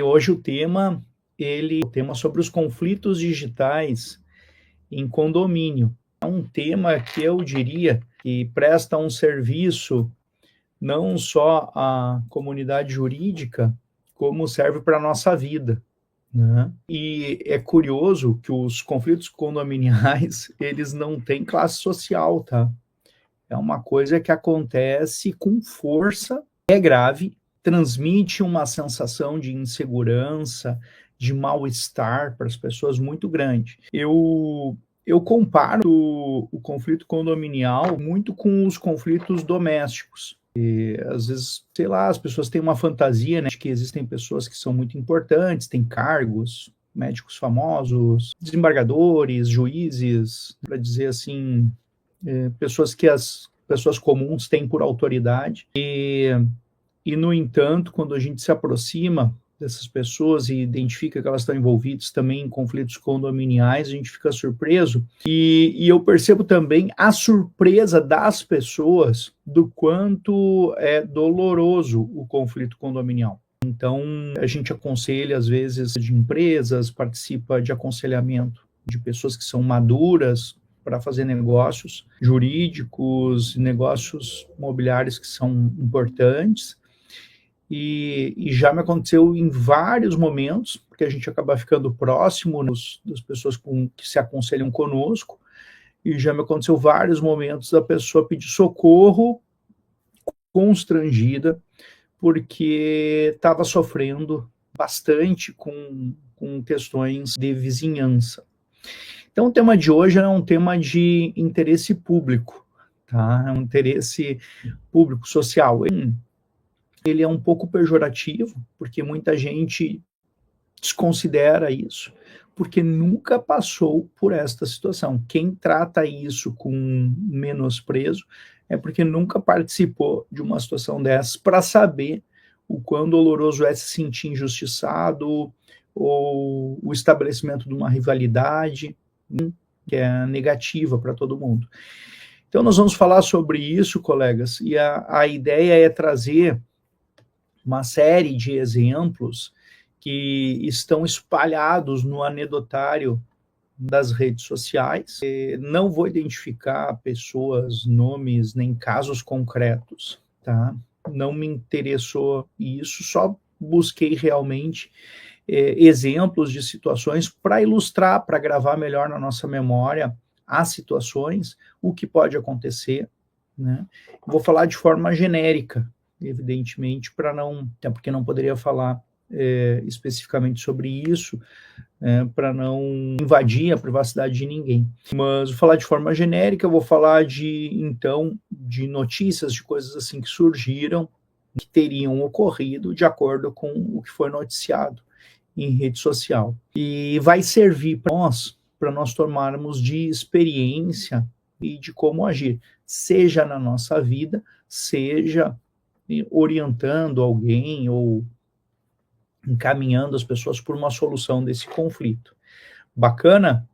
E hoje o tema sobre os conflitos digitais em condomínio. É um tema que eu diria que presta um serviço não só à comunidade jurídica, como serve para a nossa vida, né? E é curioso que os conflitos condominiais, eles não têm classe social, tá? É uma coisa que acontece com força, é grave, transmite uma sensação de insegurança, de mal-estar para as pessoas muito grande. Eu comparo o conflito condominial muito com os conflitos domésticos. E, às vezes, sei lá, as pessoas têm uma fantasia, né, de que existem pessoas que são muito importantes, têm cargos, médicos famosos, desembargadores, juízes, para dizer assim, pessoas que as pessoas comuns têm por autoridade. E, no entanto, quando a gente se aproxima dessas pessoas e identifica que elas estão envolvidas também em conflitos condominiais, a gente fica surpreso. E eu percebo também a surpresa das pessoas do quanto é doloroso o conflito condominial. Então, a gente aconselha, às vezes, de empresas, participa de aconselhamento de pessoas que são maduras para fazer negócios jurídicos, negócios imobiliários que são importantes. E já me aconteceu em vários momentos, porque a gente acaba ficando próximo das pessoas que se aconselham conosco, e já me aconteceu vários momentos da pessoa pedir socorro constrangida, porque estava sofrendo bastante com questões de vizinhança. Então, o tema de hoje é um tema de interesse público, tá? É um interesse público social. Ele é um pouco pejorativo, porque muita gente desconsidera isso, porque nunca passou por esta situação. Quem trata isso com menosprezo é porque nunca participou de uma situação dessas para saber o quão doloroso é se sentir injustiçado ou o estabelecimento de uma rivalidade, que é negativa para todo mundo. Então, nós vamos falar sobre isso, colegas, e a ideia é trazer uma série de exemplos que estão espalhados no anedotário das redes sociais. Não vou identificar pessoas, nomes, nem casos concretos, tá? Não me interessou isso, só busquei realmente exemplos de situações para ilustrar, para gravar melhor na nossa memória as situações, o que pode acontecer, né? Vou falar de forma genérica, evidentemente, até porque não poderia falar especificamente sobre isso, para não invadir a privacidade de ninguém. Mas vou falar de forma genérica, vou falar de notícias, de coisas assim que surgiram, que teriam ocorrido de acordo com o que foi noticiado em rede social. E vai servir para nós tomarmos de experiência e de como agir, seja na nossa vida, seja orientando alguém ou encaminhando as pessoas por uma solução desse conflito. Bacana?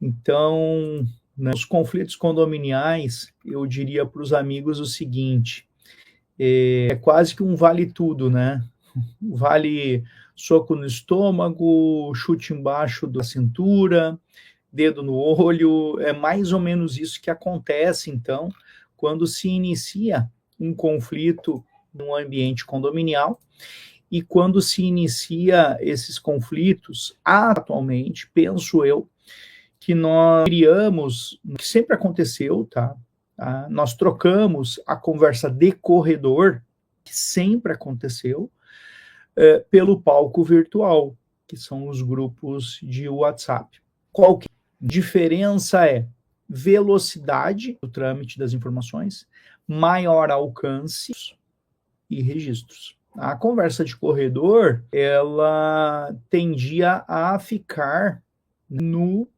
Então, nos conflitos condominiais, eu diria para os amigos o seguinte, é quase que um vale tudo, né? Vale soco no estômago, chute embaixo da cintura, dedo no olho, é mais ou menos isso que acontece, então, quando se inicia um conflito num ambiente condominial, e quando se inicia esses conflitos, atualmente, penso eu, que nós criamos, que sempre aconteceu, tá? Nós trocamos a conversa de corredor, que sempre aconteceu, pelo palco virtual, que são os grupos de WhatsApp. Qual que a diferença é velocidade do trâmite das informações, maior alcance e registros. A conversa de corredor, ela tendia a ficar no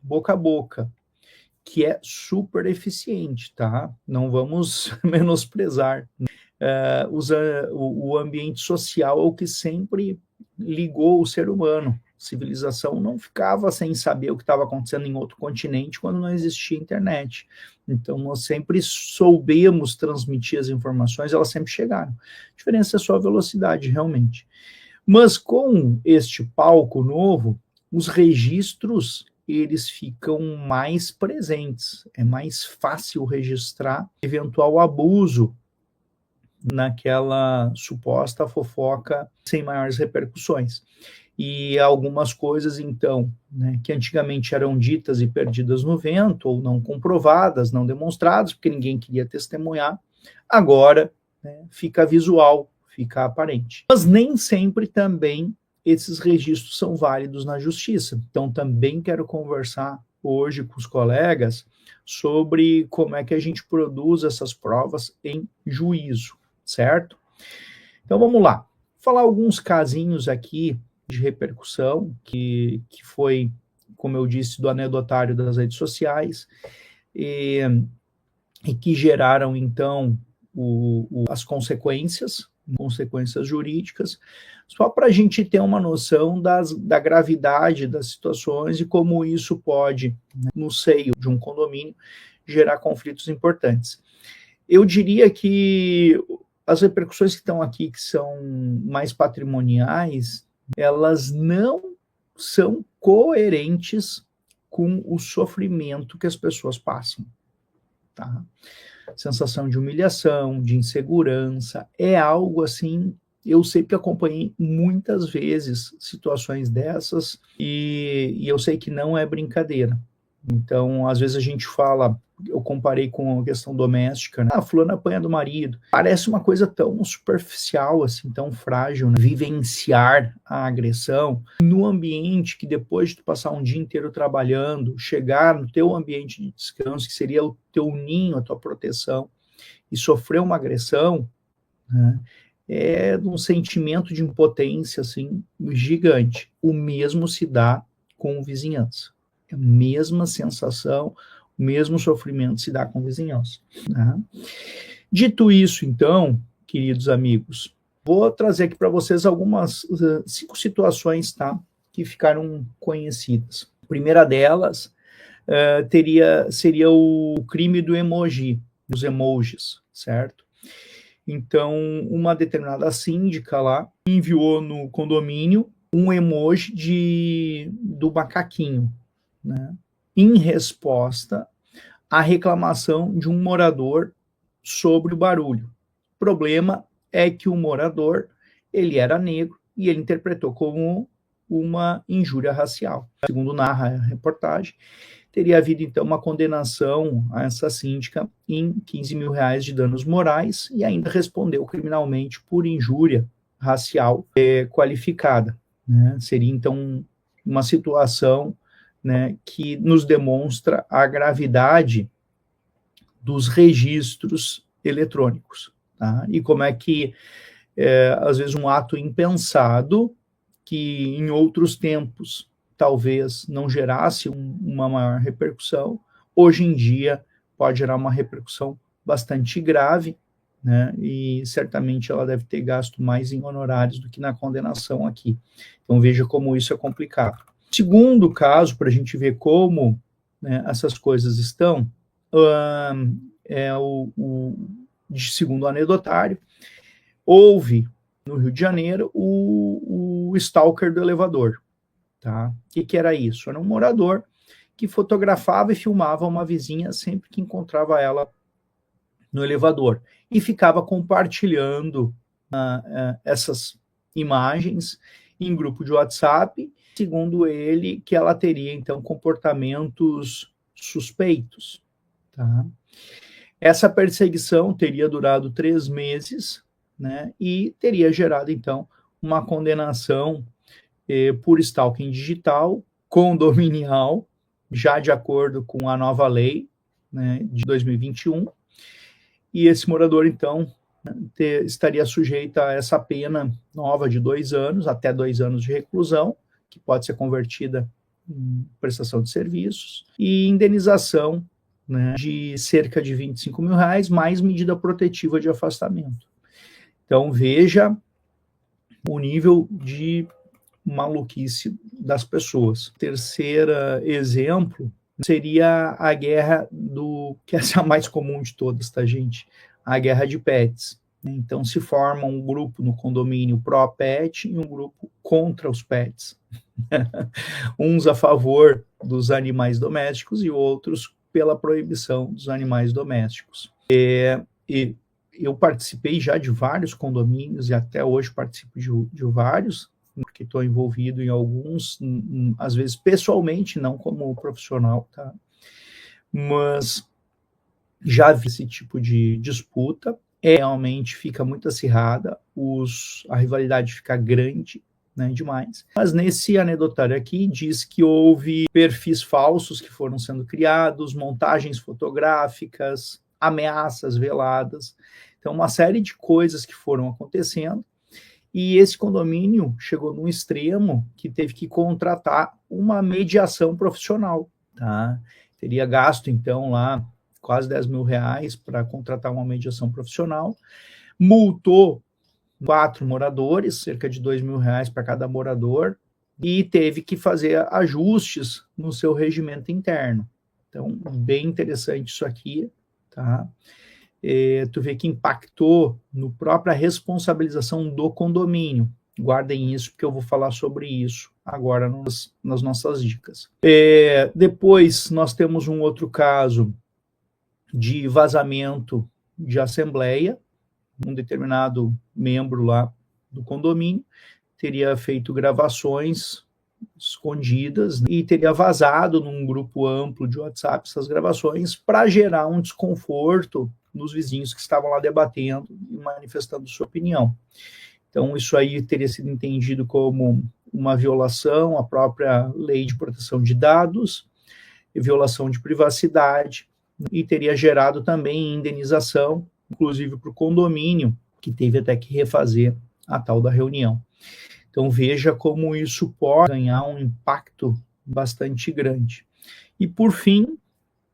boca a boca, que é super eficiente, tá? Não vamos menosprezar. O ambiente social é o que sempre ligou o ser humano. Civilização não ficava sem saber o que estava acontecendo em outro continente quando não existia internet. Então, nós sempre soubemos transmitir as informações, elas sempre chegaram. A diferença é só a velocidade, realmente. Mas com este palco novo, os registros eles ficam mais presentes, é mais fácil registrar eventual abuso naquela suposta fofoca sem maiores repercussões. E algumas coisas, então, né, que antigamente eram ditas e perdidas no vento, ou não comprovadas, não demonstradas, porque ninguém queria testemunhar, agora, né, fica visual, fica aparente. Mas nem sempre também esses registros são válidos na justiça. Então, também quero conversar hoje com os colegas sobre como é que a gente produz essas provas em juízo, certo? Então, vamos lá. Vou falar alguns casinhos aqui de repercussão, que foi, como eu disse, do anedotário das redes sociais, e que geraram, então, as consequências jurídicas, só para a gente ter uma noção da gravidade das situações e como isso pode, né, no seio de um condomínio, gerar conflitos importantes. Eu diria que as repercussões que estão aqui, que são mais patrimoniais, elas não são coerentes com o sofrimento que as pessoas passam. Tá? Sensação de humilhação, de insegurança, é algo assim, eu sei que acompanhei muitas vezes situações dessas e eu sei que não é brincadeira. Então, às vezes a gente fala, eu comparei com a questão doméstica, né? Fulano apanha do marido. Parece uma coisa tão superficial, assim, tão frágil, né? Vivenciar a agressão no ambiente que depois de tu passar um dia inteiro trabalhando, chegar no teu ambiente de descanso, que seria o teu ninho, a tua proteção, e sofrer uma agressão, né? É um sentimento de impotência, assim, gigante. O mesmo se dá com vizinhança. A mesma sensação, o mesmo sofrimento se dá com vizinhança. Né? Dito isso, então, queridos amigos, vou trazer aqui para vocês algumas 5 situações, tá, que ficaram conhecidas. A primeira delas seria o crime do emoji, dos emojis, certo? Então, uma determinada síndica lá enviou no condomínio um emoji do macaquinho, né, em resposta à reclamação de um morador sobre o barulho. O problema é que o morador, ele era negro e ele interpretou como uma injúria racial. Segundo narra a reportagem, teria havido então uma condenação a essa síndica em R$15 mil de danos morais e ainda respondeu criminalmente por injúria racial qualificada. Né? Seria então uma situação, né, que nos demonstra a gravidade dos registros eletrônicos, tá? E como é que, às vezes, um ato impensado, que em outros tempos talvez não gerasse uma maior repercussão, hoje em dia pode gerar uma repercussão bastante grave, né? E certamente ela deve ter gasto mais em honorários do que na condenação aqui. Então veja como isso é complicado. Segundo caso, para a gente ver como, né, essas coisas estão, é segundo o anedotário, houve no Rio de Janeiro o stalker do elevador. Tá? O que era isso? Era um morador que fotografava e filmava uma vizinha sempre que encontrava ela no elevador e ficava compartilhando essas imagens em grupo de WhatsApp, segundo ele, que ela teria, então, comportamentos suspeitos. Tá? Essa perseguição teria durado 3 meses, né, e teria gerado, então, uma condenação por stalking digital, condominial, já de acordo com a nova lei, né, de 2021, e esse morador, então, estaria sujeito a essa pena nova de 2 anos, até 2 anos de reclusão, que pode ser convertida em prestação de serviços, e indenização, né, de cerca de R$25 mil, mais medida protetiva de afastamento. Então, veja o nível de maluquice das pessoas. Terceiro exemplo seria a guerra que essa é a mais comum de todas, tá, gente? A guerra de pets. Então, se forma um grupo no condomínio pró-pet e um grupo contra os pets. Uns a favor dos animais domésticos e outros pela proibição dos animais domésticos. E eu participei já de vários condomínios e até hoje participo de vários, porque estou envolvido em alguns, às vezes pessoalmente, não como profissional, tá? Mas já vi esse tipo de disputa, realmente fica muito acirrada, a rivalidade fica grande, né, demais. Mas nesse anedotário aqui diz que houve perfis falsos que foram sendo criados, montagens fotográficas, ameaças veladas, então uma série de coisas que foram acontecendo, e esse condomínio chegou num extremo que teve que contratar uma mediação profissional, tá? Teria gasto, então, lá quase 10 mil reais para contratar uma mediação profissional, multou 4 moradores, cerca de 2 mil reais para cada morador, e teve que fazer ajustes no seu regimento interno. Então, bem interessante isso aqui, tá? Tu vê que impactou no própria responsabilização do condomínio. Guardem isso, porque eu vou falar sobre isso agora nas nossas dicas. Depois, nós temos um outro caso de vazamento de assembleia. Um determinado membro lá do condomínio teria feito gravações escondidas e teria vazado num grupo amplo de WhatsApp essas gravações para gerar um desconforto nos vizinhos que estavam lá debatendo e manifestando sua opinião. Então, isso aí teria sido entendido como uma violação à própria lei de proteção de dados, violação de privacidade, e teria gerado também indenização, inclusive para o condomínio, que teve até que refazer a tal da reunião. Então, veja como isso pode ganhar um impacto bastante grande. E, por fim,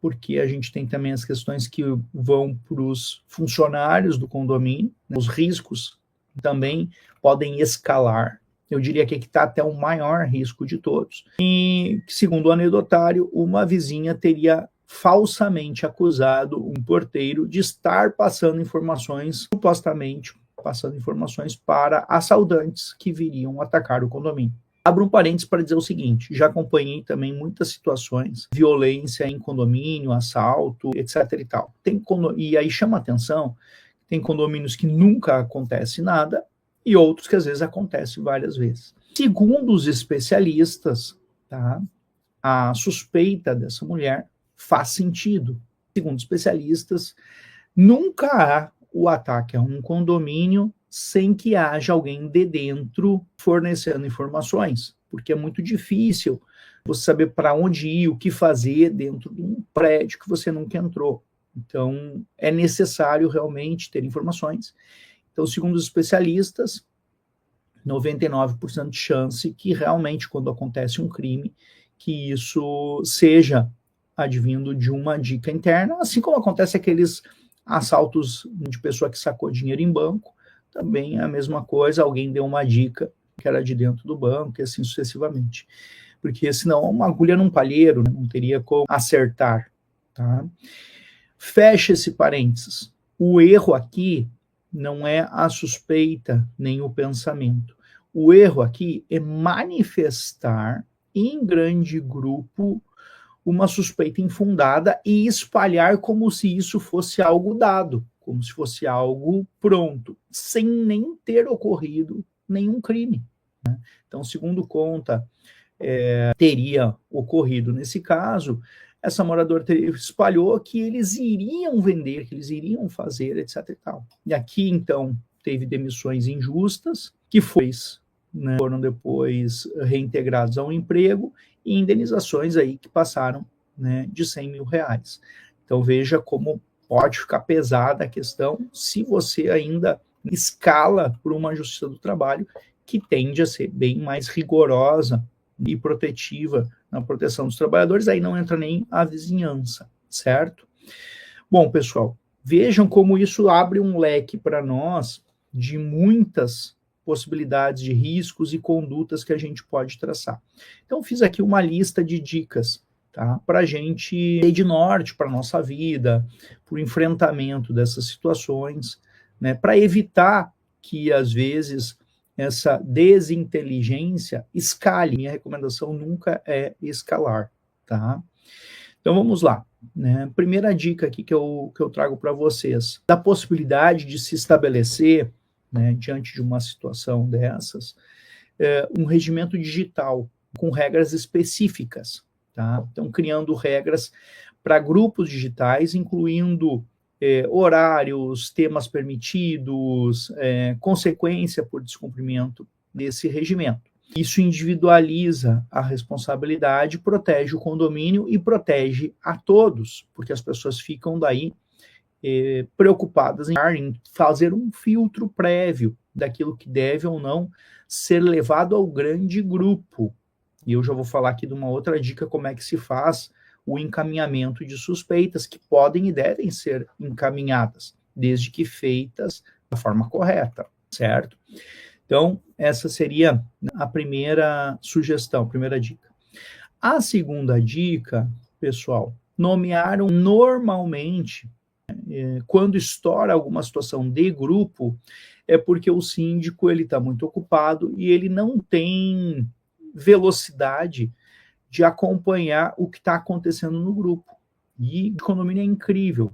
porque a gente tem também as questões que vão para os funcionários do condomínio, né, os riscos também podem escalar. Eu diria que aqui está até o maior risco de todos. E, segundo o anedotário, uma vizinha teria falsamente acusado um porteiro de estar passando informações, supostamente passando informações para assaltantes que viriam atacar o condomínio. Abro um parênteses para dizer o seguinte, já acompanhei também muitas situações, violência em condomínio, assalto, etc. e tal. E aí chama atenção, tem condomínios que nunca acontece nada e outros que às vezes acontece várias vezes. Segundo os especialistas, tá, a suspeita dessa mulher faz sentido. Segundo especialistas, nunca há o ataque a um condomínio sem que haja alguém de dentro fornecendo informações, porque é muito difícil você saber para onde ir, o que fazer dentro de um prédio que você nunca entrou. Então, é necessário realmente ter informações. Então, segundo os especialistas, 99% de chance que realmente, quando acontece um crime, que isso seja advindo de uma dica interna, assim como acontece aqueles assaltos de pessoa que sacou dinheiro em banco, também é a mesma coisa, alguém deu uma dica que era de dentro do banco, e assim sucessivamente. Porque senão uma agulha num palheiro, né, não teria como acertar. Tá? Fecha esse parênteses. O erro aqui não é a suspeita nem o pensamento. O erro aqui é manifestar em grande grupo uma suspeita infundada e espalhar como se isso fosse algo dado, como se fosse algo pronto, sem nem ter ocorrido nenhum crime. Né? Então, segundo conta, teria ocorrido nesse caso, essa moradora espalhou que eles iriam vender, que eles iriam fazer, etc. e tal. E aqui, então, teve demissões injustas, que foram depois reintegrados ao emprego, e indenizações aí que passaram, né, de 100 mil reais. Então veja como pode ficar pesada a questão se você ainda escala por uma justiça do trabalho que tende a ser bem mais rigorosa e protetiva na proteção dos trabalhadores, aí não entra nem a vizinhança, certo? Bom, pessoal, vejam como isso abre um leque para nós de muitas possibilidades de riscos e condutas que a gente pode traçar. Então, fiz aqui uma lista de dicas, tá? Para a gente ter de norte para a nossa vida, para o enfrentamento dessas situações, né, para evitar que, às vezes, essa desinteligência escale. Minha recomendação nunca é escalar, tá? Então, vamos lá. Né? Primeira dica aqui que eu trago para vocês, da possibilidade de se estabelecer, né, diante de uma situação dessas, um regimento digital com regras específicas, tá? Então, criando regras para grupos digitais, incluindo horários, temas permitidos, consequência por descumprimento desse regimento. Isso individualiza a responsabilidade, protege o condomínio e protege a todos, porque as pessoas ficam daí preocupadas em fazer um filtro prévio daquilo que deve ou não ser levado ao grande grupo. E eu já vou falar aqui de uma outra dica, como é que se faz o encaminhamento de suspeitas, que podem e devem ser encaminhadas, desde que feitas da forma correta, certo? Então, essa seria a primeira sugestão, a primeira dica. A segunda dica, pessoal, nomearam normalmente, quando estoura alguma situação de grupo, é porque o síndico ele está muito ocupado e ele não tem velocidade de acompanhar o que está acontecendo no grupo. E o condomínio é incrível,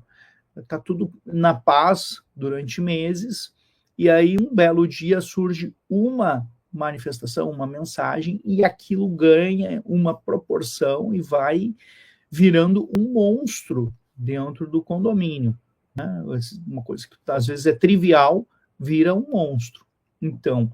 está tudo na paz durante meses, e aí um belo dia surge uma manifestação, uma mensagem, e aquilo ganha uma proporção e vai virando um monstro dentro do condomínio. Né? Uma coisa que às vezes é trivial, vira um monstro. Então,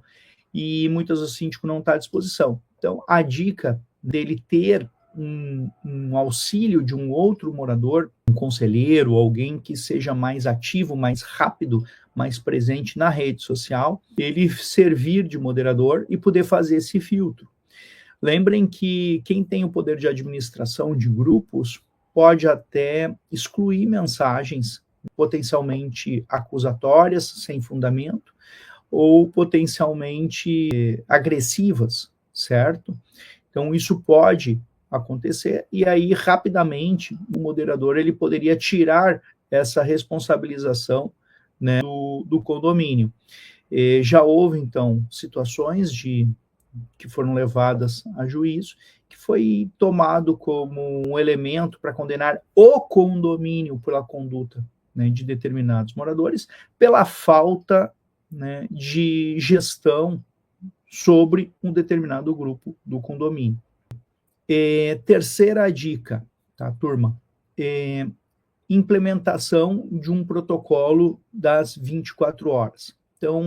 e muitas vezes o síndico não está à disposição. Então, a dica dele ter um auxílio de um outro morador, um conselheiro, alguém que seja mais ativo, mais rápido, mais presente na rede social, ele servir de moderador e poder fazer esse filtro. Lembrem que quem tem o poder de administração de grupos pode até excluir mensagens potencialmente acusatórias, sem fundamento, ou potencialmente agressivas, certo? Então, isso pode acontecer, e aí, rapidamente, o moderador ele poderia tirar essa responsabilização, né, do condomínio. Já houve, então, situações que foram levadas a juízo, que foi tomado como um elemento para condenar o condomínio pela conduta, né, de determinados moradores, pela falta, né, de gestão sobre um determinado grupo do condomínio. Terceira dica, tá, turma? Implementação de um protocolo das 24 horas. Então,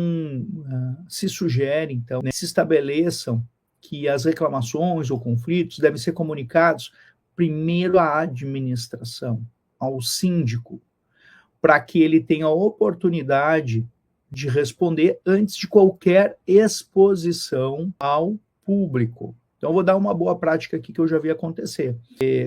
se sugere, então, né, se estabeleçam que as reclamações ou conflitos devem ser comunicados primeiro à administração, ao síndico, para que ele tenha a oportunidade de responder antes de qualquer exposição ao público. Então, eu vou dar uma boa prática aqui que eu já vi acontecer.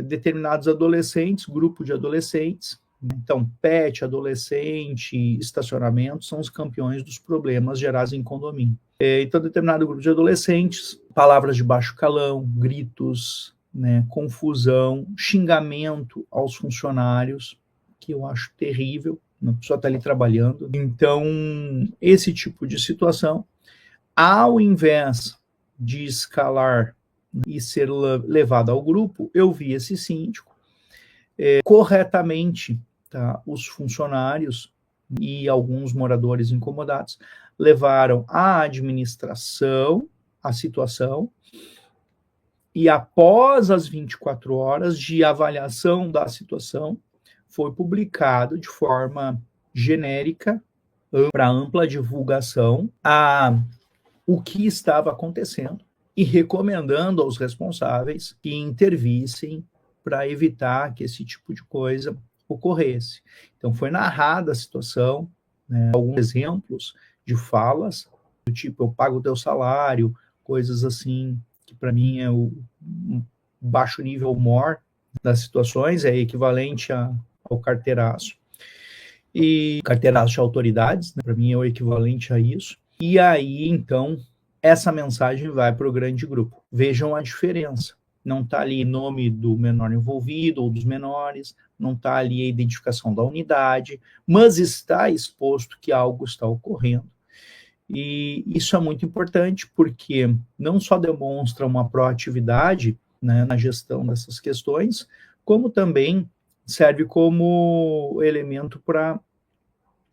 Determinados adolescentes, grupo de adolescentes, então, pet, adolescente, estacionamento, são os campeões dos problemas gerados em condomínio. Então, determinado grupo de adolescentes, palavras de baixo calão, gritos, né, confusão, xingamento aos funcionários, que eu acho terrível, a pessoa está ali trabalhando. Então, esse tipo de situação, ao invés de escalar e ser levado ao grupo, eu vi esse síndico corretamente, tá, os funcionários e alguns moradores incomodados levaram à administração a situação, e após as 24 horas de avaliação da situação, foi publicado de forma genérica, para ampla divulgação, o que estava acontecendo e recomendando aos responsáveis que intervissem para evitar que esse tipo de coisa ocorresse. Então, foi narrada a situação, né, alguns exemplos de falas, do tipo, eu pago o teu salário, coisas assim, que para mim é o baixo nível mor das situações, é equivalente ao carteiraço. E carteiraço de autoridades, né, para mim é o equivalente a isso. E aí, então, essa mensagem vai para o grande grupo. Vejam a diferença. não está ali nome do menor envolvido ou dos menores, não está ali a identificação da unidade, mas está exposto que algo está ocorrendo. E isso é muito importante porque não só demonstra uma proatividade, né, na gestão dessas questões, como também serve como elemento para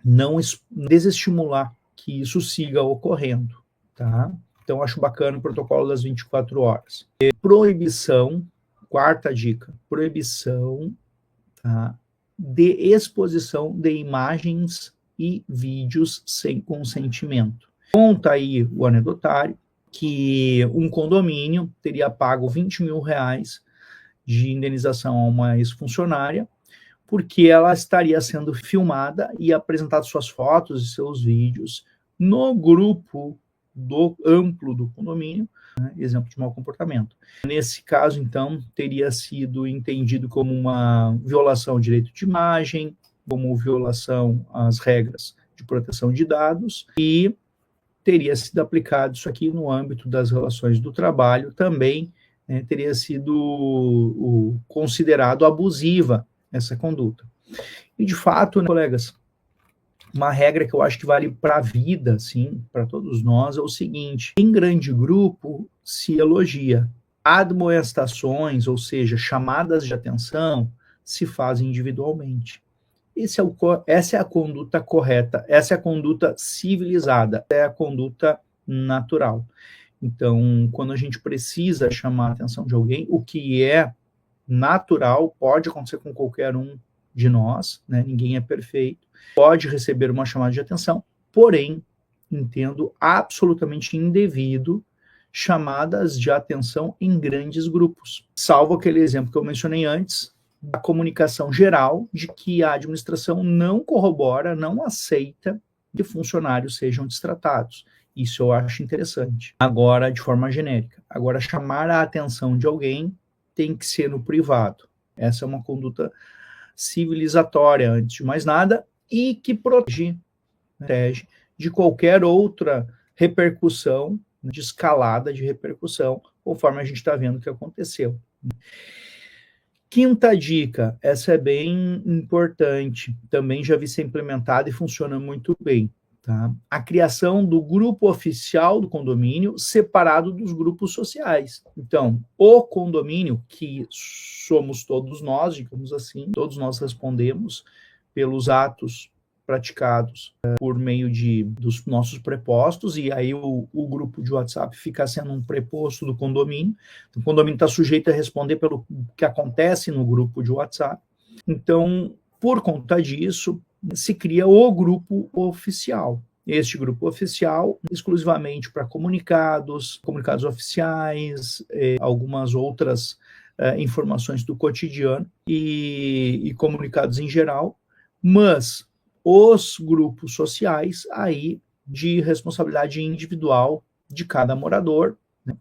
não desestimular que isso siga ocorrendo, tá? Então, acho bacana o protocolo das 24 horas. Proibição, quarta dica, proibição, tá, de exposição de imagens e vídeos sem consentimento. Conta aí o anedotário que um condomínio teria pago 20 mil reais de indenização a uma ex-funcionária porque ela estaria sendo filmada e apresentado suas fotos e seus vídeos no grupo amplo do condomínio, né, exemplo de mau comportamento. Nesse caso, então, teria sido entendido como uma violação ao direito de imagem, como violação às regras de proteção de dados, e teria sido aplicado isso aqui no âmbito das relações do trabalho, também, né, teria sido considerado abusiva essa conduta. E, de fato, né, colegas, uma regra que eu acho que vale para a vida, sim, para todos nós, é o seguinte: em grande grupo se elogia. Admoestações, ou seja, chamadas de atenção, se fazem individualmente. Essa é a conduta correta, essa é a conduta civilizada, é a conduta natural. Então, quando a gente precisa chamar a atenção de alguém, o que é natural pode acontecer com qualquer um de nós, né? Ninguém é perfeito, pode receber uma chamada de atenção, porém, entendo absolutamente indevido chamadas de atenção em grandes grupos, salvo aquele exemplo que eu mencionei antes, da comunicação geral, de que a administração não corrobora, não aceita que funcionários sejam destratados. Isso eu acho interessante. Agora, de forma genérica. Agora, chamar a atenção de alguém tem que ser no privado. Essa é uma conduta civilizatória, antes de mais nada, e que protege de qualquer outra repercussão, de escalada de repercussão, conforme a gente está vendo que aconteceu. Quinta dica, essa é bem importante, também já vi ser implementada e funciona muito bem. Tá? A criação do grupo oficial do condomínio separado dos grupos sociais. Então, o condomínio, que somos todos nós, digamos assim, todos nós respondemos pelos atos praticados por meio dos nossos prepostos, e aí o grupo de WhatsApp fica sendo um preposto do condomínio. O condomínio está sujeito a responder pelo que acontece no grupo de WhatsApp. Então, por conta disso, se cria o grupo oficial. Este grupo oficial, exclusivamente para comunicados oficiais, algumas outras informações do cotidiano e comunicados em geral, mas os grupos sociais aí de responsabilidade individual de cada morador, né,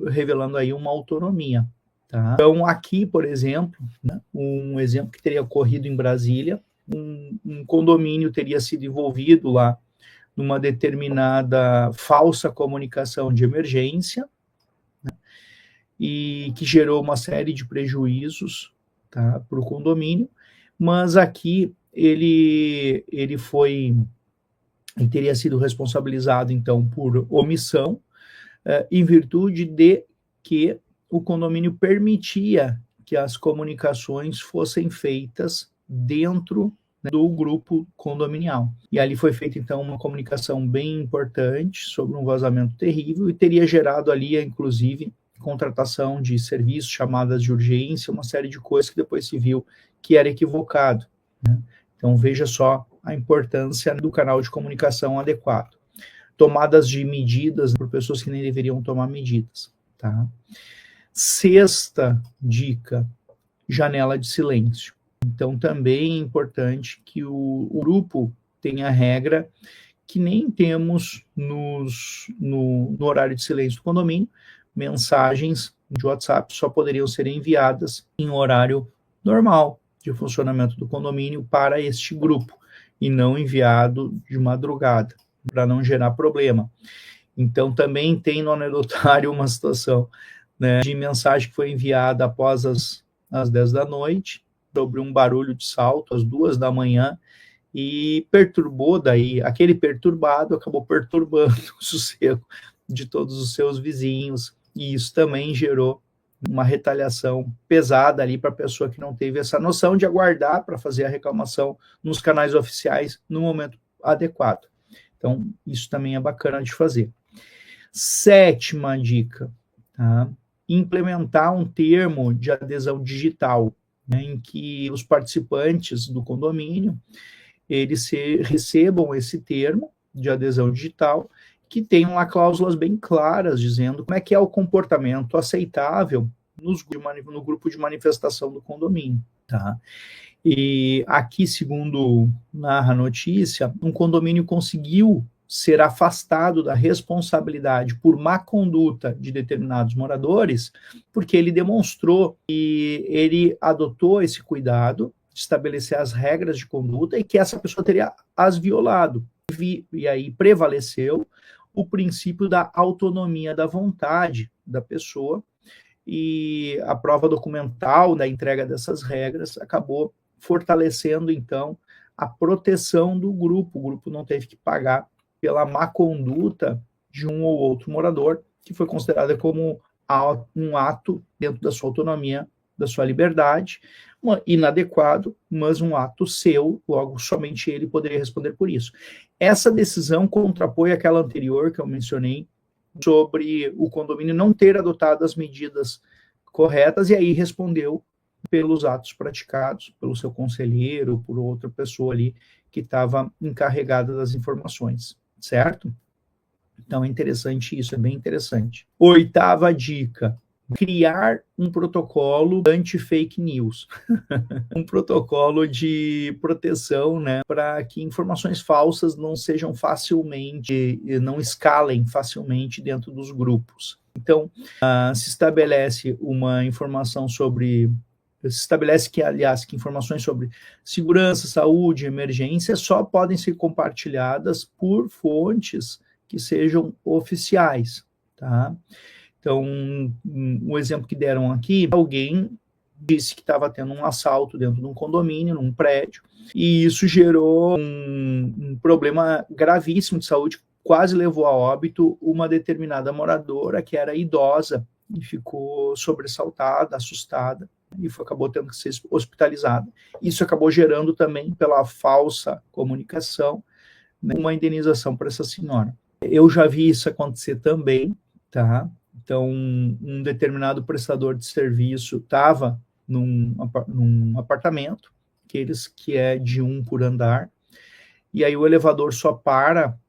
revelando aí uma autonomia. Tá? Então, aqui, por exemplo, né, um exemplo que teria ocorrido em Brasília, um condomínio teria sido envolvido lá numa determinada falsa comunicação de emergência, né, e que gerou uma série de prejuízos, tá, para o condomínio, mas aqui ele teria sido responsabilizado, então, por omissão, em virtude de que o condomínio permitia que as comunicações fossem feitas dentro, né, do grupo condominial. E ali foi feita, então, uma comunicação bem importante sobre um vazamento terrível e teria gerado ali, inclusive, contratação de serviços, chamadas de urgência, uma série de coisas que depois se viu que era equivocado, né? Então, veja só a importância do canal de comunicação adequado. Tomadas de medidas por pessoas que nem deveriam tomar medidas. Tá? Sexta dica, janela de silêncio. Então, também é importante que o grupo tenha a regra que nem temos no horário de silêncio do condomínio, mensagens de WhatsApp só poderiam ser enviadas em horário normal de funcionamento do condomínio para este grupo, e não enviado de madrugada, para não gerar problema. Então, também tem no anedotário uma situação né, de mensagem que foi enviada após as 10 da noite, sobre um barulho de salto às 2 da manhã, e perturbou daí, aquele perturbado acabou perturbando o sossego de todos os seus vizinhos, e isso também gerou uma retaliação pesada ali para a pessoa que não teve essa noção de aguardar para fazer a reclamação nos canais oficiais no momento adequado. Então, isso também é bacana de fazer. 7ª dica, tá? Implementar um termo de adesão digital, né, em que os participantes do condomínio eles recebam esse termo de adesão digital, que tenham lá cláusulas bem claras dizendo como é que é o comportamento aceitável no grupo de manifestação do condomínio, tá? E aqui, segundo narra a notícia, um condomínio conseguiu ser afastado da responsabilidade por má conduta de determinados moradores, porque ele demonstrou que ele adotou esse cuidado de estabelecer as regras de conduta e que essa pessoa teria as violado. E aí prevaleceu o princípio da autonomia da vontade da pessoa, e a prova documental da entrega dessas regras acabou fortalecendo, então, a proteção do grupo. O grupo não teve que pagar pela má conduta de um ou outro morador, que foi considerada como um ato dentro da sua autonomia, da sua liberdade, inadequado, mas um ato seu, logo somente ele poderia responder por isso. Essa decisão contrapõe aquela anterior que eu mencionei, sobre o condomínio não ter adotado as medidas corretas, e aí respondeu pelos atos praticados pelo seu conselheiro, por outra pessoa ali que estava encarregada das informações, certo? Então é interessante isso, é bem interessante. 8ª dica, criar um protocolo anti-fake news. Um protocolo de proteção, né, para que informações falsas não sejam facilmente, não escalem facilmente dentro dos grupos. Então, se estabelece uma informação sobre, se estabelece que, aliás, que informações sobre segurança, saúde, emergência só podem ser compartilhadas por fontes que sejam oficiais, tá? Então, um exemplo que deram aqui, alguém disse que estava tendo um assalto dentro de um condomínio, num prédio, e isso gerou um problema gravíssimo de saúde, quase levou a óbito uma determinada moradora que era idosa e ficou sobressaltada, assustada, e acabou tendo que ser hospitalizada. Isso acabou gerando também, pela falsa comunicação, né, uma indenização para essa senhora. Eu já vi isso acontecer também, tá? Então, um determinado prestador de serviço estava num apartamento, que é de 1 por andar, e aí o elevador só para,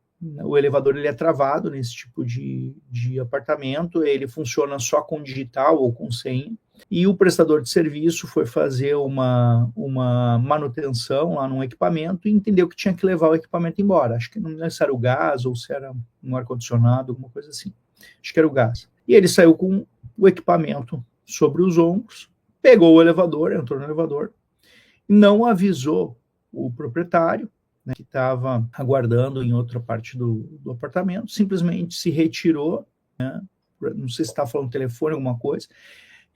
o elevador ele é travado nesse tipo de apartamento, ele funciona só com digital ou com senha, e o prestador de serviço foi fazer uma manutenção lá num equipamento e entendeu que tinha que levar o equipamento embora. Acho que não sei se era o gás ou se era um ar-condicionado, alguma coisa assim. Acho que era o gás. E ele saiu com o equipamento sobre os ombros, pegou o elevador, entrou no elevador, não avisou o proprietário, né, que estava aguardando em outra parte do apartamento, simplesmente se retirou, né, não sei se estava falando no telefone, alguma coisa,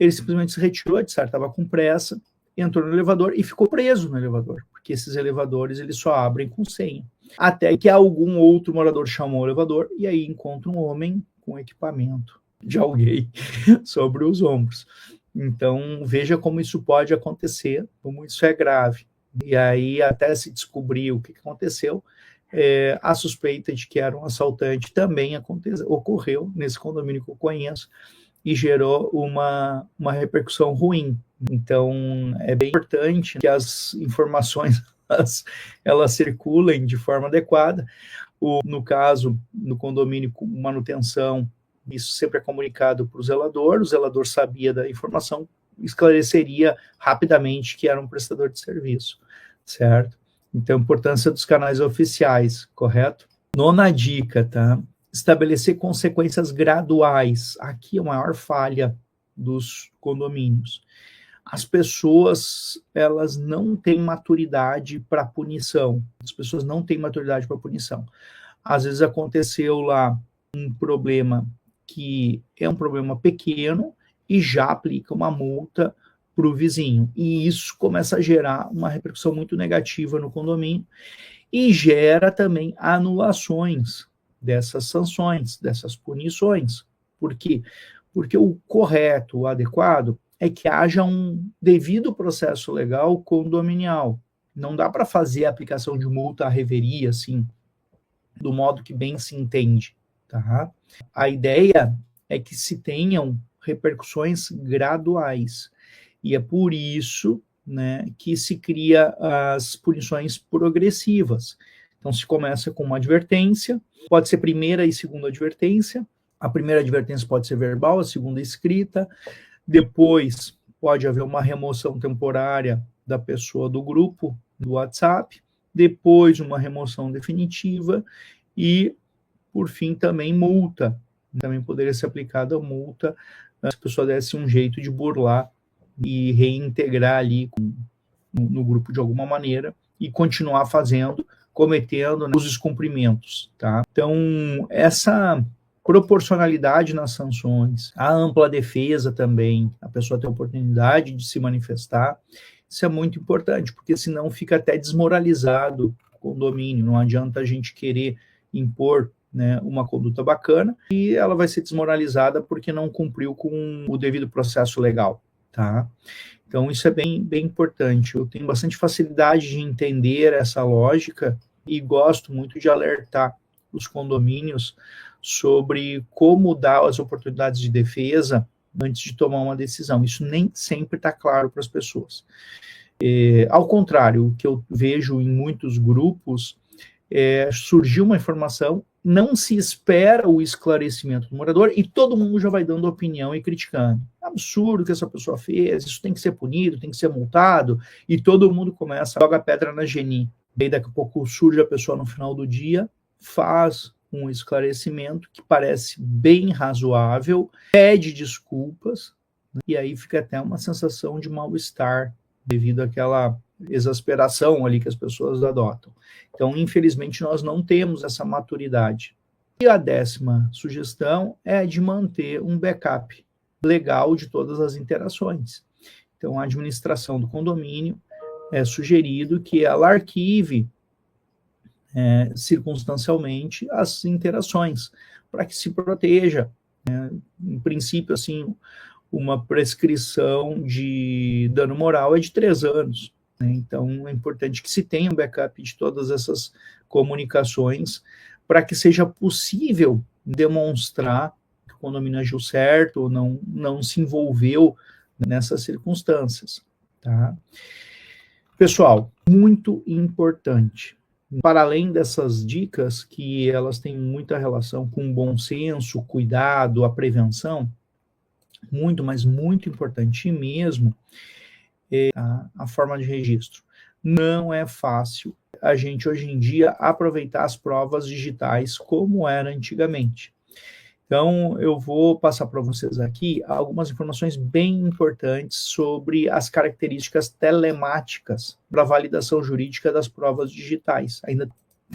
ele simplesmente se retirou, estava com pressa, entrou no elevador e ficou preso no elevador, porque esses elevadores eles só abrem com senha. Até que algum outro morador chamou o elevador e aí encontra um homem com equipamento de alguém sobre os ombros. Então, veja como isso pode acontecer, como isso é grave. E aí, até se descobrir o que aconteceu, a suspeita de que era um assaltante também ocorreu nesse condomínio que eu conheço e gerou uma repercussão ruim. Então, é bem importante que as informações elas circulem de forma adequada. No caso, no condomínio com manutenção, isso sempre é comunicado para o zelador sabia da informação, esclareceria rapidamente que era um prestador de serviço, certo? Então, a importância dos canais oficiais, correto? 9ª dica, tá? Estabelecer consequências graduais. Aqui é a maior falha dos condomínios. As pessoas, elas não têm maturidade para punição. As pessoas não têm maturidade para punição. Às vezes aconteceu lá um problema que é um problema pequeno e já aplica uma multa para o vizinho. E isso começa a gerar uma repercussão muito negativa no condomínio e gera também anulações dessas sanções, dessas punições. Por quê? Porque o correto, o adequado, é que haja um devido processo legal condominial. Não dá para fazer a aplicação de multa à reveria, assim, do modo que bem se entende. Tá? A ideia é que se tenham repercussões graduais. E é por isso, né, que se cria as punições progressivas. Então, se começa com uma advertência, pode ser primeira e segunda advertência. A primeira advertência pode ser verbal, a segunda escrita. Depois, pode haver uma remoção temporária da pessoa do grupo, do WhatsApp. Depois, uma remoção definitiva. E, por fim, também multa. Também poderia ser aplicada multa se a pessoa desse um jeito de burlar e reintegrar ali no grupo de alguma maneira e continuar fazendo, cometendo, né, os descumprimentos. Tá? Então, essa proporcionalidade nas sanções, a ampla defesa também, a pessoa ter a oportunidade de se manifestar, isso é muito importante, porque senão fica até desmoralizado o condomínio, não adianta a gente querer impor, né, uma conduta bacana e ela vai ser desmoralizada porque não cumpriu com o devido processo legal. Tá? Então, isso é bem importante. Eu tenho bastante facilidade de entender essa lógica e gosto muito de alertar os condomínios sobre como dar as oportunidades de defesa antes de tomar uma decisão. Isso nem sempre está claro para as pessoas. Ao contrário, o que eu vejo em muitos grupos surgiu uma informação, não se espera o esclarecimento do morador e todo mundo já vai dando opinião e criticando. É absurdo o que essa pessoa fez, isso tem que ser punido, tem que ser multado, e todo mundo começa a jogar pedra na geni. E daqui a pouco surge a pessoa no final do dia, faz um esclarecimento que parece bem razoável, pede desculpas, né, e aí fica até uma sensação de mal-estar devido àquela exasperação ali que as pessoas adotam. Então, infelizmente, nós não temos essa maturidade. E a 10ª sugestão é de manter um backup legal de todas as interações. Então, a administração do condomínio é sugerido que ela arquive circunstancialmente as interações, para que se proteja. Em princípio, assim, uma prescrição de dano moral é de 3 anos. Então, é importante que se tenha um backup de todas essas comunicações para que seja possível demonstrar que o condomínio agiu certo ou não se envolveu nessas circunstâncias. Tá? Pessoal, muito importante. Para além dessas dicas, que elas têm muita relação com o bom senso, o cuidado, a prevenção, muito, mas muito importante mesmo, a forma de registro. Não é fácil a gente, hoje em dia, aproveitar as provas digitais como era antigamente. Então, eu vou passar para vocês aqui algumas informações bem importantes sobre as características telemáticas para validação jurídica das provas digitais. Ainda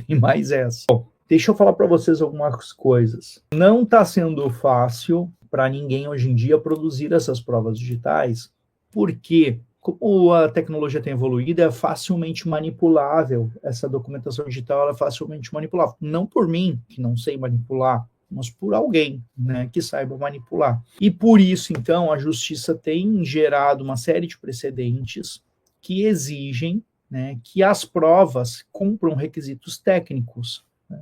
tem mais essa. Bom, deixa eu falar para vocês algumas coisas. Não está sendo fácil para ninguém hoje em dia produzir essas provas digitais, porque como a tecnologia tem evoluído, é facilmente manipulável. Essa documentação digital é facilmente manipulável. Não por mim, que não sei manipular, mas por alguém, né, que saiba manipular. E por isso, então, a justiça tem gerado uma série de precedentes que exigem, né, que as provas cumpram requisitos técnicos, né,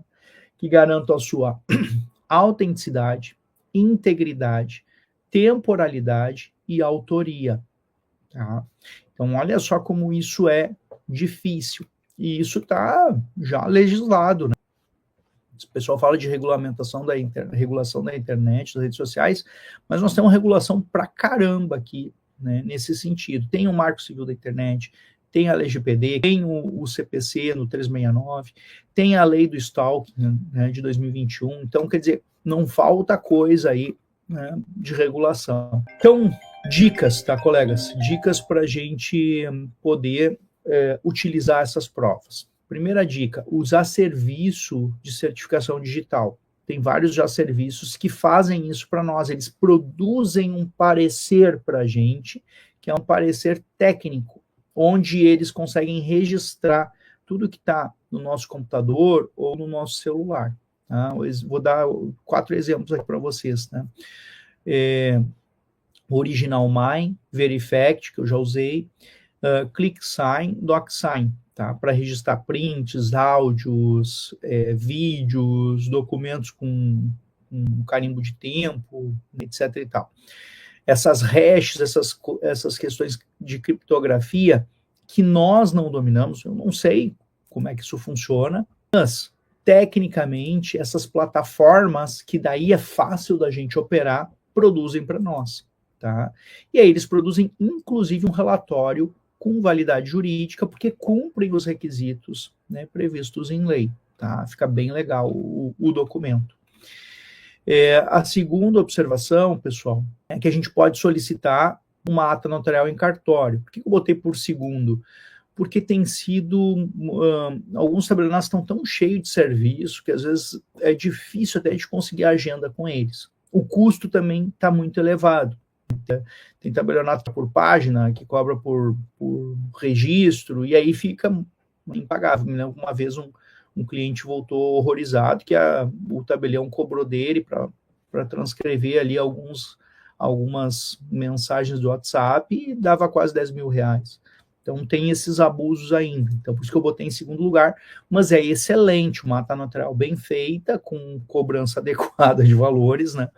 que garantam a sua autenticidade, integridade, temporalidade e autoria. Tá? Então, olha só como isso é difícil. E isso está já legislado, né? O pessoal fala de regulamentação regulação da internet, das redes sociais, mas nós temos regulação pra caramba aqui, né, nesse sentido. Tem o Marco Civil da Internet, tem a LGPD, tem o CPC no 369, tem a lei do stalking, né, de 2021. Então, quer dizer, não falta coisa aí, né, de regulação. Então, dicas, tá, colegas? Dicas para a gente poder utilizar essas provas. Primeira dica, usar serviço de certificação digital. Tem vários já serviços que fazem isso para nós. Eles produzem um parecer para a gente, que é um parecer técnico, onde eles conseguem registrar tudo que está no nosso computador ou no nosso celular. Tá? Vou dar 4 exemplos aqui para vocês. Né? Original Mine, Verifact, que eu já usei, ClickSign, DocSign, tá? Para registrar prints, áudios, vídeos, documentos com carimbo de tempo, etc. e tal. Essas hashes, essas questões de criptografia que nós não dominamos, eu não sei como é que isso funciona, mas tecnicamente essas plataformas que daí é fácil da gente operar produzem para nós, tá? E aí eles produzem inclusive um relatório com validade jurídica, porque cumprem os requisitos, né, previstos em lei, tá? Fica bem legal o documento. A segunda observação, pessoal, é que a gente pode solicitar uma ata notarial em cartório. Por que eu botei por segundo? Porque tem sido, alguns tabelionatos estão tão cheios de serviço que às vezes é difícil até de conseguir a agenda com eles. O custo também está muito elevado. Tem tabelionato por página, que cobra por registro, e aí fica impagável. Me lembro uma vez um cliente voltou horrorizado, que o tabelião cobrou dele para transcrever ali algumas mensagens do WhatsApp e dava quase 10 mil reais. Então tem esses abusos ainda. Então por isso que eu botei em segundo lugar, mas é excelente, uma ata notarial bem feita, com cobrança adequada de valores, né?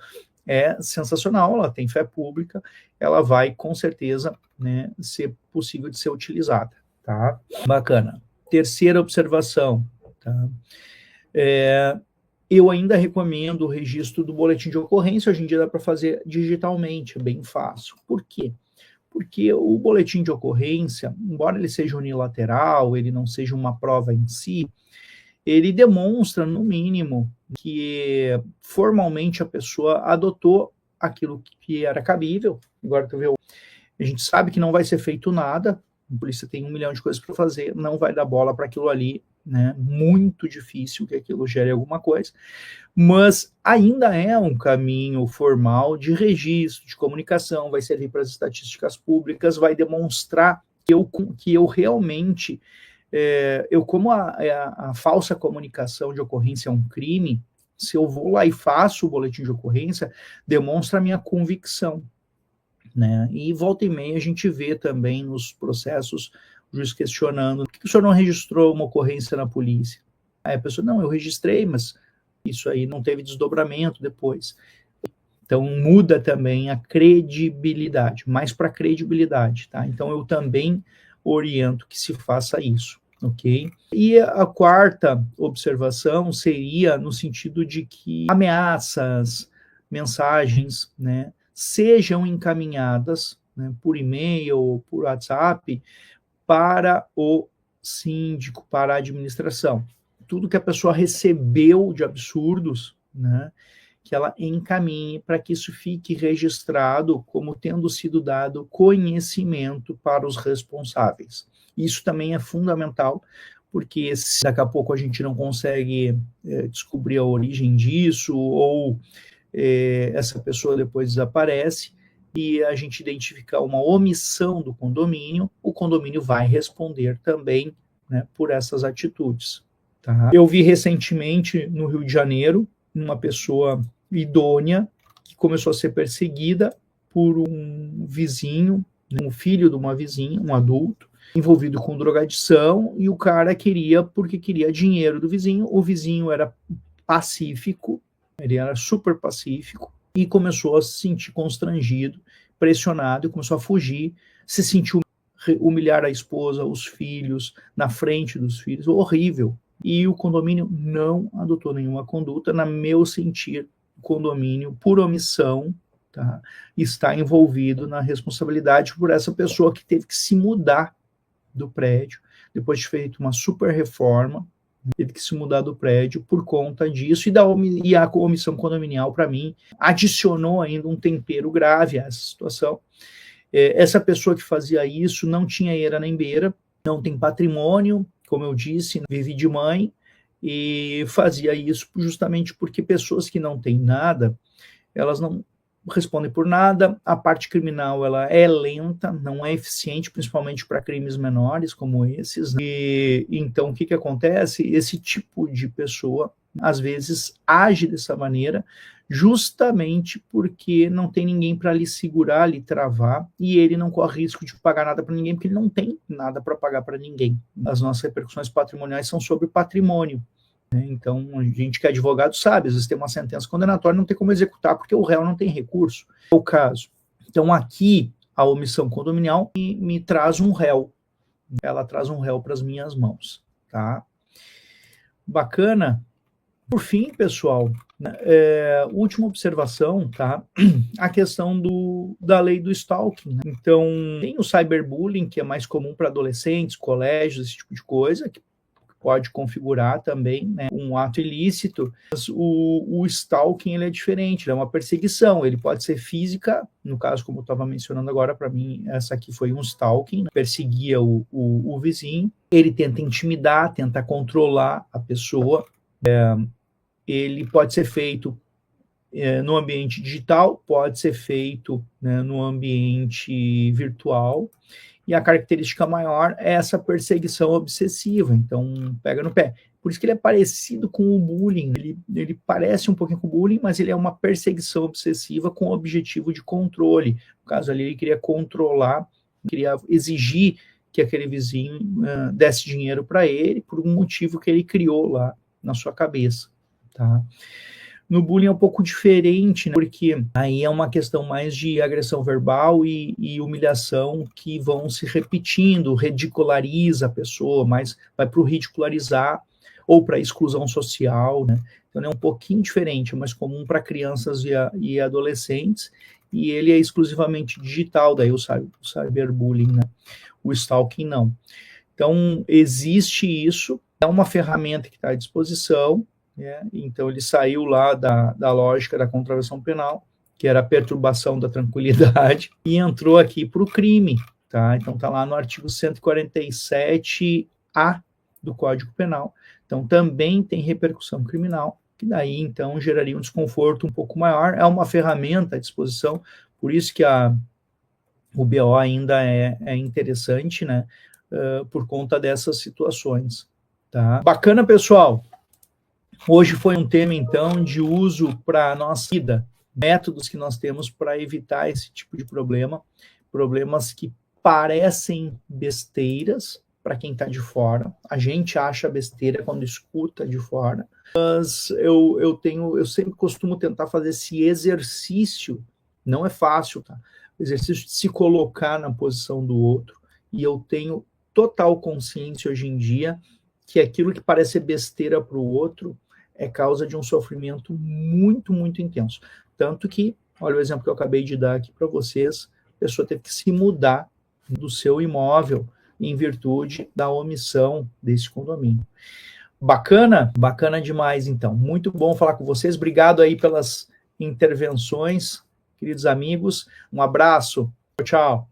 É sensacional, ela tem fé pública, ela vai com certeza, né, ser possível de ser utilizada, tá? Bacana. Terceira observação, tá? Eu ainda recomendo o registro do boletim de ocorrência, hoje em dia dá para fazer digitalmente, é bem fácil. Por quê? Porque o boletim de ocorrência, embora ele seja unilateral, ele não seja uma prova em si, ele demonstra, no mínimo, que formalmente a pessoa adotou aquilo que era cabível. Agora, a gente sabe que não vai ser feito nada, a polícia tem 1 milhão de coisas para fazer, não vai dar bola para aquilo ali, né? Muito difícil que aquilo gere alguma coisa, mas ainda é um caminho formal de registro, de comunicação, vai servir para as estatísticas públicas, vai demonstrar que eu realmente... como a falsa comunicação de ocorrência é um crime, se eu vou lá e faço o boletim de ocorrência, demonstra a minha convicção, né? E volta e meia a gente vê também nos processos o juiz questionando: por que o senhor não registrou uma ocorrência na polícia? Aí a pessoa: não, eu registrei, mas isso aí não teve desdobramento depois. Então muda também a credibilidade, mais para credibilidade, tá? Então eu também oriento que se faça isso, ok? E a quarta observação seria no sentido de que ameaças, mensagens, né, sejam encaminhadas, né, por e-mail ou por WhatsApp para o síndico, para a administração. Tudo que a pessoa recebeu de absurdos, né, que ela encaminhe para que isso fique registrado como tendo sido dado conhecimento para os responsáveis. Isso também é fundamental, porque se daqui a pouco a gente não consegue descobrir a origem disso, ou essa pessoa depois desaparece, e a gente identificar uma omissão do condomínio, o condomínio vai responder também, né, por essas atitudes. Tá? Eu vi recentemente no Rio de Janeiro uma pessoa idônea que começou a ser perseguida por um vizinho, um filho de uma vizinha, um adulto, envolvido com drogadição, e o cara porque queria dinheiro do vizinho. O vizinho era pacífico, ele era super pacífico, e começou a se sentir constrangido, pressionado, e começou a fugir, se sentiu humilhar a esposa, os filhos, na frente dos filhos, horrível. E o condomínio não adotou nenhuma conduta. Na meu sentir, o condomínio, por omissão, tá, está envolvido na responsabilidade por essa pessoa que teve que se mudar do prédio, depois de feito uma super reforma, teve que se mudar do prédio por conta disso, e a omissão condominial, para mim, adicionou ainda um tempero grave a essa situação. Essa pessoa que fazia isso não tinha eira nem beira, não tem patrimônio, como eu disse, vive de mãe, e fazia isso justamente porque pessoas que não têm nada, elas não respondem por nada, a parte criminal ela é lenta, não é eficiente, principalmente para crimes menores como esses, né? E então o que acontece? Esse tipo de pessoa às vezes age dessa maneira justamente porque não tem ninguém para lhe segurar, lhe travar, e ele não corre risco de pagar nada para ninguém, porque ele não tem nada para pagar para ninguém. As nossas repercussões patrimoniais são sobre patrimônio. Então, a gente que é advogado sabe, às vezes tem uma sentença condenatória, não tem como executar porque o réu não tem recurso. É o caso. Então, aqui, a omissão condominial me traz um réu. Ela traz um réu para as minhas mãos. Tá? Bacana. Por fim, pessoal, última observação, tá? A questão da lei do stalking. Né? Então, tem o cyberbullying, que é mais comum para adolescentes, colégios, esse tipo de coisa, que pode configurar também, né, um ato ilícito. Mas o stalking ele é diferente, ele é uma perseguição, ele pode ser física, no caso, como eu estava mencionando agora, para mim, essa aqui foi um stalking, né, perseguia o vizinho, ele tenta intimidar, tenta controlar a pessoa, ele pode ser feito no ambiente digital, pode ser feito, né, no ambiente virtual, e a característica maior é essa perseguição obsessiva, então pega no pé. Por isso que ele é parecido com o bullying, ele parece um pouquinho com o bullying, mas ele é uma perseguição obsessiva com o objetivo de controle. No caso ali, ele queria controlar, queria exigir que aquele vizinho desse dinheiro para ele, por um motivo que ele criou lá na sua cabeça. Tá? No bullying é um pouco diferente, né? Porque aí é uma questão mais de agressão verbal e humilhação que vão se repetindo, ridiculariza a pessoa, mas vai para o ridicularizar ou para exclusão social, né? Então é um pouquinho diferente, é mais comum para crianças e adolescentes, e ele é exclusivamente digital, daí o cyberbullying, né? O stalking não. Então existe isso, é uma ferramenta que está à disposição. Então ele saiu lá da lógica da contravenção penal, que era a perturbação da tranquilidade, e entrou aqui para o crime, tá? Então está lá no artigo 147A do Código Penal. Então também tem repercussão criminal, que daí então geraria um desconforto um pouco maior. É uma ferramenta à disposição, por isso que o BO ainda é interessante, né? Por conta dessas situações. Tá? Bacana, pessoal. Hoje foi um tema, então, de uso para a nossa vida, métodos que nós temos para evitar esse tipo de problema, problemas que parecem besteiras para quem está de fora, a gente acha besteira quando escuta de fora, mas eu sempre costumo tentar fazer esse exercício, não é fácil, tá? O exercício de se colocar na posição do outro, e eu tenho total consciência hoje em dia que aquilo que parece besteira para o outro é causa de um sofrimento muito, muito intenso. Tanto que, olha o exemplo que eu acabei de dar aqui para vocês, a pessoa teve que se mudar do seu imóvel em virtude da omissão desse condomínio. Bacana? Bacana demais, então. Muito bom falar com vocês. Obrigado aí pelas intervenções, queridos amigos. Um abraço. Tchau.